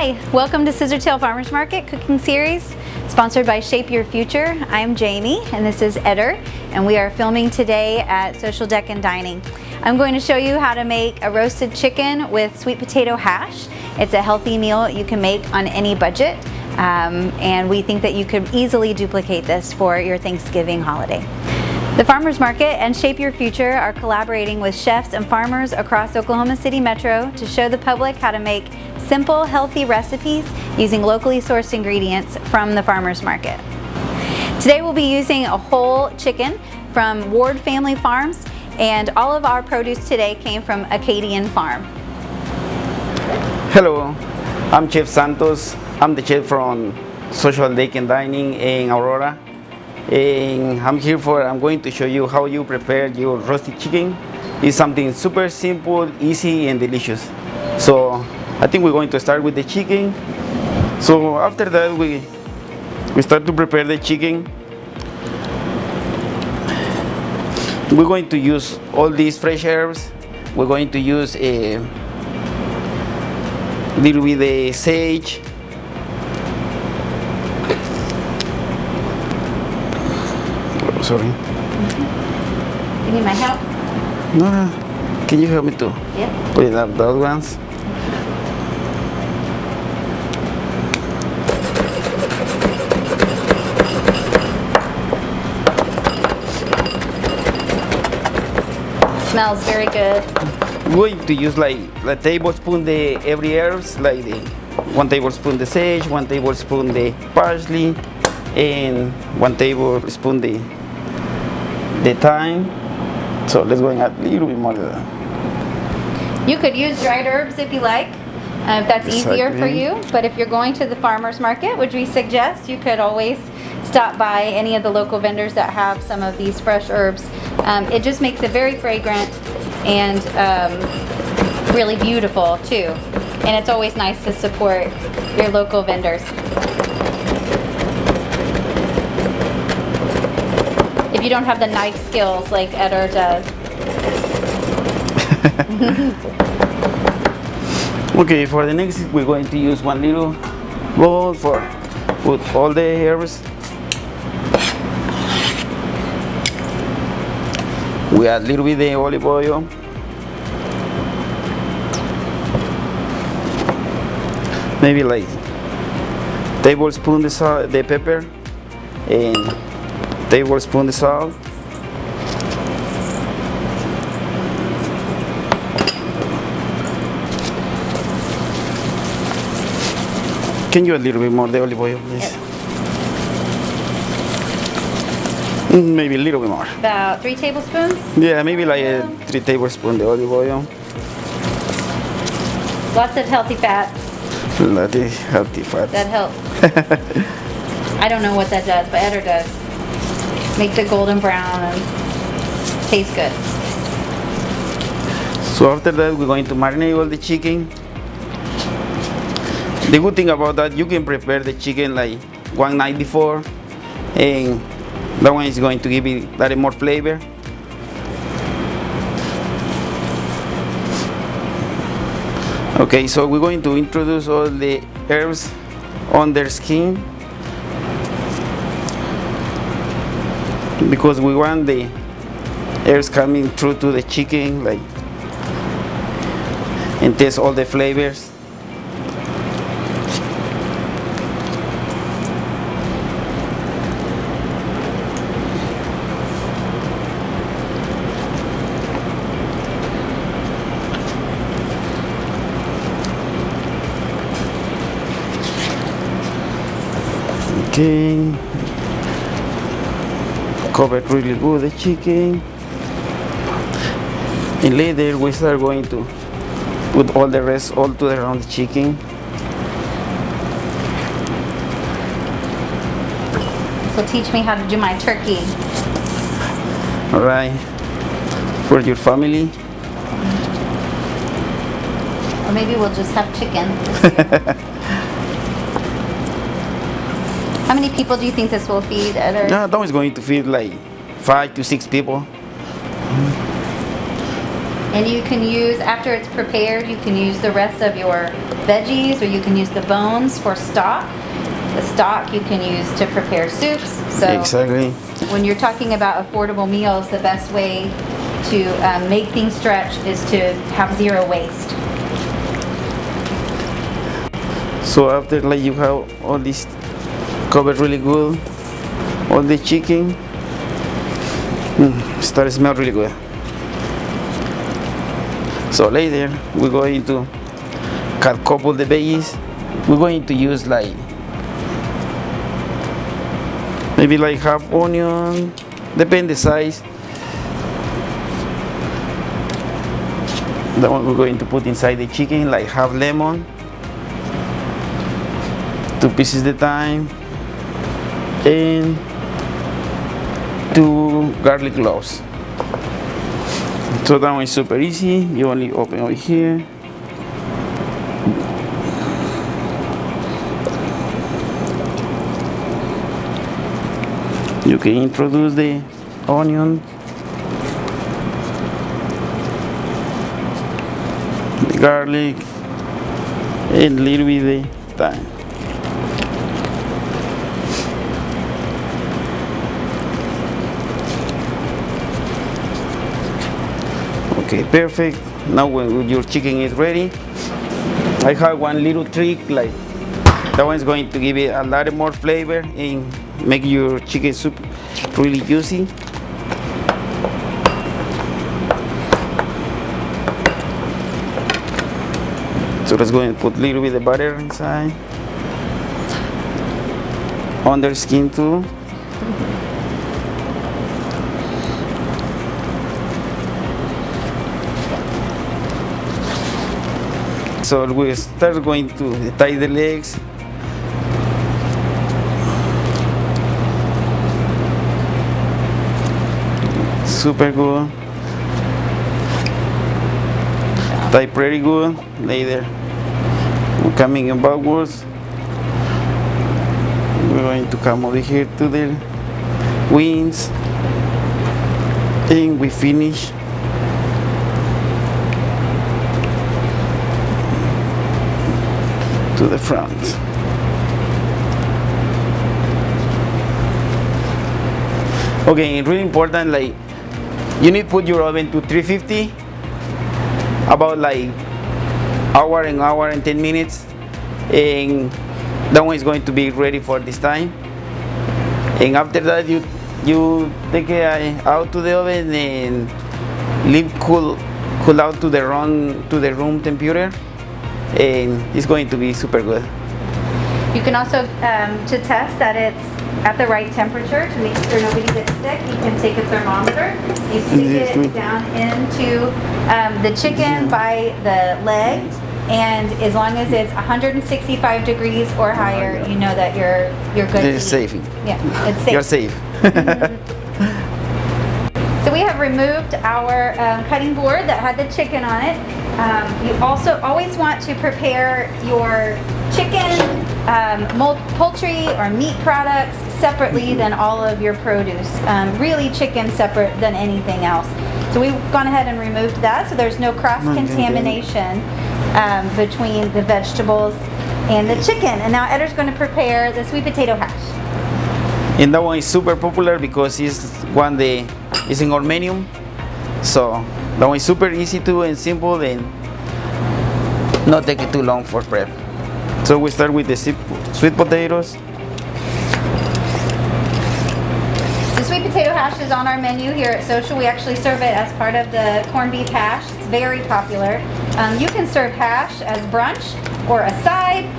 Hi, welcome to Scissortail Farmers Market Cooking Series, sponsored by Shape Your Future. I'm Jamie and this is Eder, and we are filming today at Social Deck and Dining. I'm going to show you how to make a roasted chicken with sweet potato hash. It's a healthy meal you can make on any budget, and we think that you could easily duplicate this for your Thanksgiving holiday. The Farmers Market and Shape Your Future are collaborating with chefs and farmers across Oklahoma City Metro to show the public how to make simple, healthy recipes using locally sourced ingredients from the Farmers Market. Today we'll be using a whole chicken from Ward Family Farms, and all of our produce today came from Acadian Farm. Hello, I'm Chef Santos. I'm the chef from Social Deck and Dining in Aurora. And I'm going to show you how you prepare your roasted chicken. It's something super simple, easy, and delicious. So I think we're going to start with the chicken. So after that, we start to prepare the chicken. We're going to use all these fresh herbs. We're going to use a little bit of sage, sorry. You need my help? No, can you help me too? Yeah. Put it up those ones. Smells very good. We're going to use like a tablespoon the every herbs, like the 1 tablespoon the sage, 1 tablespoon the parsley, and 1 tablespoon the thyme. So let's go and add a little bit more of that. You could use dried herbs if you like, if that's easier for you. But if you're going to the farmer's market, which we suggest, you could always stop by any of the local vendors that have some of these fresh herbs. It just makes it very fragrant and really beautiful too. And it's always nice to support your local vendors. If you don't have the knife skills like Eder does. Okay, for the next, we're going to use 1 little bowl for put all the herbs. We add a little bit of olive oil. Maybe like tablespoon the pepper and tablespoon the salt. Can you add a little bit more the olive oil, please? Yes. Maybe a little bit more. About 3 tablespoons? Yeah, maybe like 3 tablespoons the olive oil. Lots of healthy fats. Lots of healthy fats. That helps. I don't know what that does, but Eder does. Makes it golden brown and tastes good. So after that, we're going to marinate all the chicken. The good thing about that, you can prepare the chicken like 1 night before, and that one is going to give it that more flavor. Okay, so we're going to introduce all the herbs on their skin, because we want the herbs coming through to the chicken, like, and taste all the flavors. Okay, cover it really good the chicken, and later we start going to put all the rest all to around the chicken. So teach me how to do my turkey. All right, for your family. Or maybe we'll just have chicken this year. How many people do you think this will feed, Eder? Yeah, that one's going to feed like 5 to 6 people. And you can use, after it's prepared, you can use the rest of your veggies, or you can use the bones for stock. The stock you can use to prepare soups. So exactly. When you're talking about affordable meals, the best way to make things stretch is to have zero waste. So after like you have all this covered really good, all the chicken, start to smell really good. So later we're going to cut a couple of the veggies. We're going to use like maybe like half onion, depend the size. That one we're going to put inside the chicken, like half lemon, 2 pieces at a time, and 2 garlic cloves. So that one is super easy. You only open over here. You can introduce the onion, the garlic, and a little bit of thyme. Okay, perfect. Now when your chicken is ready, I have one little trick, like that one is going to give it a lot more flavor and make your chicken soup really juicy. So let's go and put a little bit of butter inside. Under skin too. So we start going to tie the legs. Super good. Tie pretty good. Later, we're coming in backwards. We're going to come over here to the wings, and we finish to the front. Okay, it's really important, like you need to put your oven to 350, about like hour and 10 minutes, and that one is going to be ready for this time. And after that, you take it out to the oven and leave cool out to the room temperature, and it's going to be super good. You can also, to test that it's at the right temperature, to make sure nobody gets sick, you can take a thermometer, you stick it down into the chicken by the leg, and as long as it's 165 degrees or higher, you know that you're good. It's safe. Yeah, it's safe. You're safe. So we have removed our cutting board that had the chicken on it. You also always want to prepare your chicken, poultry, or meat products separately than all of your produce. Really chicken separate than anything else. So we've gone ahead and removed that, so there's no cross-contamination between the vegetables and the chicken. And now Eddar's going to prepare the sweet potato hash. And that one is super popular because it's one that is in our menu. So that one is super easy to do and simple, and not take it too long for prep. So we start with the sweet potatoes. The sweet potato hash is on our menu here at Social. We actually serve it as part of the corned beef hash. It's very popular. You can serve hash as brunch or a side.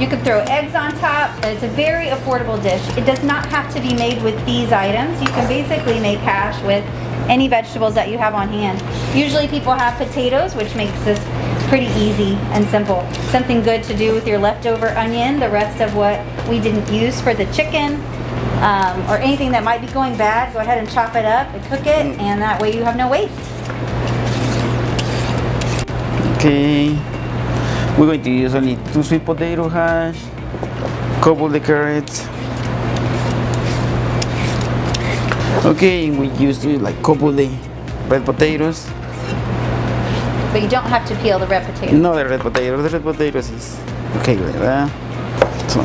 You could throw eggs on top. It's a very affordable dish. It does not have to be made with these items. You can basically make hash with any vegetables that you have on hand. Usually people have potatoes, which makes this pretty easy and simple. Something good to do with your leftover onion, the rest of what we didn't use for the chicken, or anything that might be going bad, go ahead and chop it up and cook it, and that way you have no waste. Okay, we're going to use only 2 sweet potato hash, couple of the carrots. Okay, we use like couple of the red potatoes. But you don't have to peel the red potato. No, the red potatoes is okay, ¿verdad? So.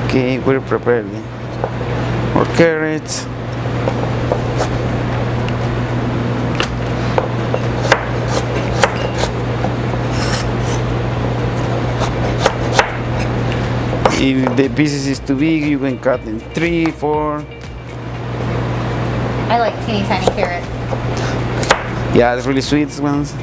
Okay, we're prepared our carrots. If the pieces is too big, you can cut in 3, 4. I like teeny tiny carrots. Yeah, it's really sweet ones.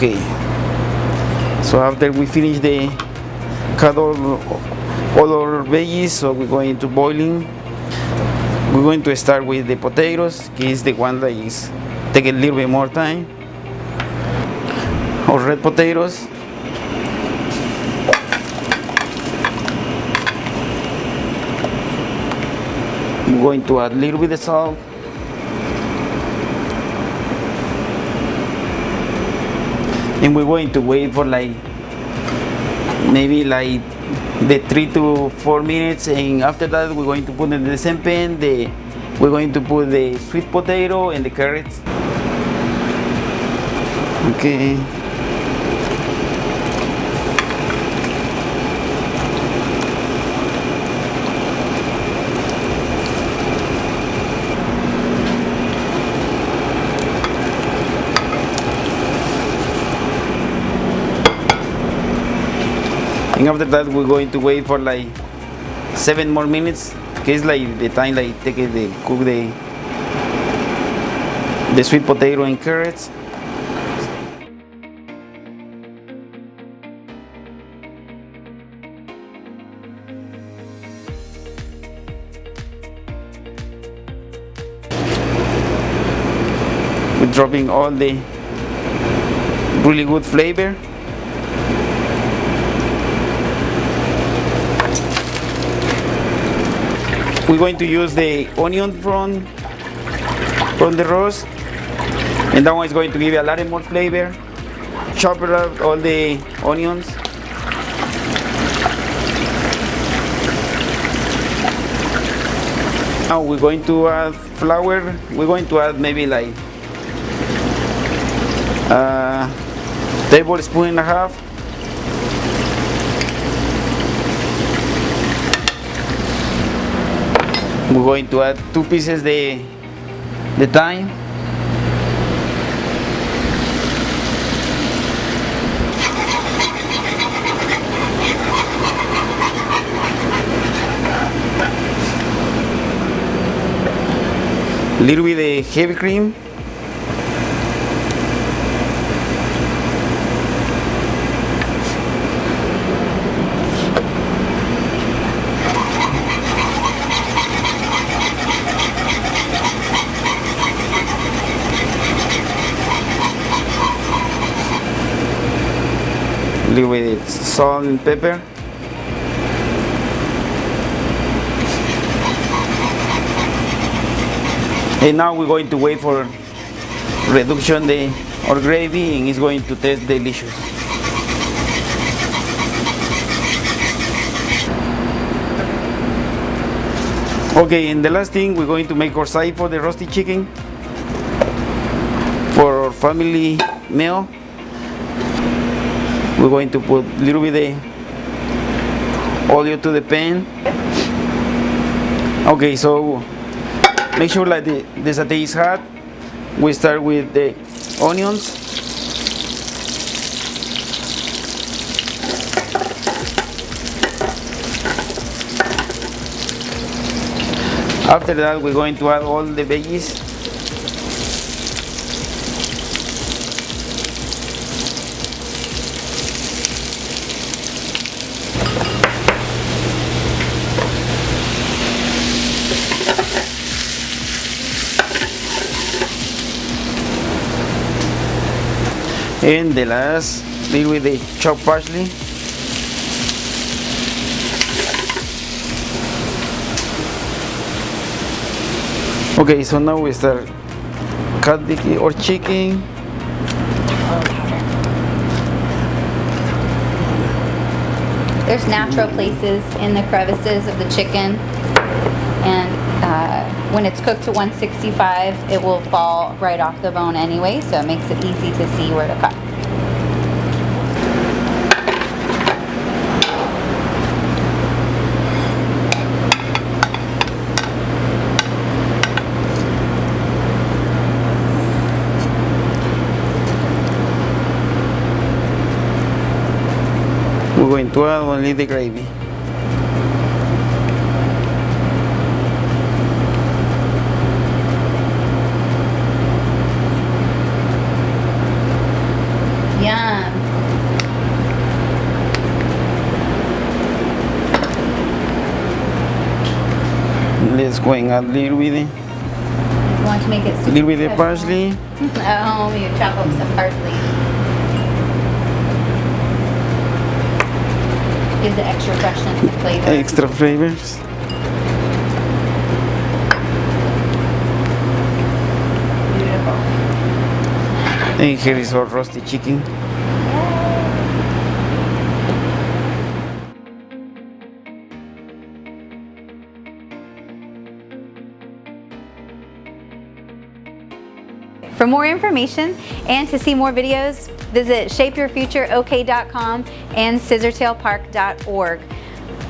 Okay, so after we finish the cut all our veggies, so we're going to boiling. We're going to start with the potatoes, which is the one that is take a little bit more time. Our red potatoes. I'm going to add a little bit of salt. And we're going to wait for like maybe like the 3 to 4 minutes, and after that we're going to put in the same pan we're going to put the sweet potato and the carrots. Okay. And after that we're going to wait for like 7 more minutes, because it's like the time like take it, they cook the sweet potato and carrots. We're dropping all the really good flavor. We're going to use the onion from the roast, and that one is going to give you a lot more flavor. Chop up all the onions. Now we're going to add flour. We're going to add maybe like a tablespoon and a half. We're going to add 2 pieces the thyme. A little bit of heavy cream. A little bit of salt and pepper. And now we're going to wait for reduction our gravy, and it's going to taste delicious. Okay, and the last thing, we're going to make our side for the roasted chicken for our family meal. We're going to put a little bit of oil to the pan. Okay, so make sure that the satay is hot. We start with the onions. After that, we're going to add all the veggies. And the last, deal with the chopped parsley. Okay, so now we start cut our chicken. There's natural places in the crevices of the chicken, and when it's cooked to 165, it will fall right off the bone anyway, so it makes it easy to see where to cut. We're going to add only the gravy. Yum. Let's go and add a little bit, You want to make it super little bit of good. parsley. Oh, you chop up some parsley. Gives it extra freshness and flavor. Extra flavors. Beautiful. And here is our roasted chicken. For more information and to see more videos, visit shapeyourfutureok.com and scissortailpark.org.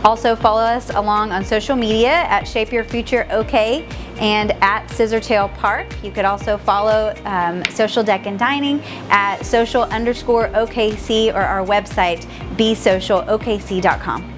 Also follow us along on social media at shapeyourfutureok and at scissortailpark. You could also follow Social Deck and Dining at social_OKC or our website besocialokc.com.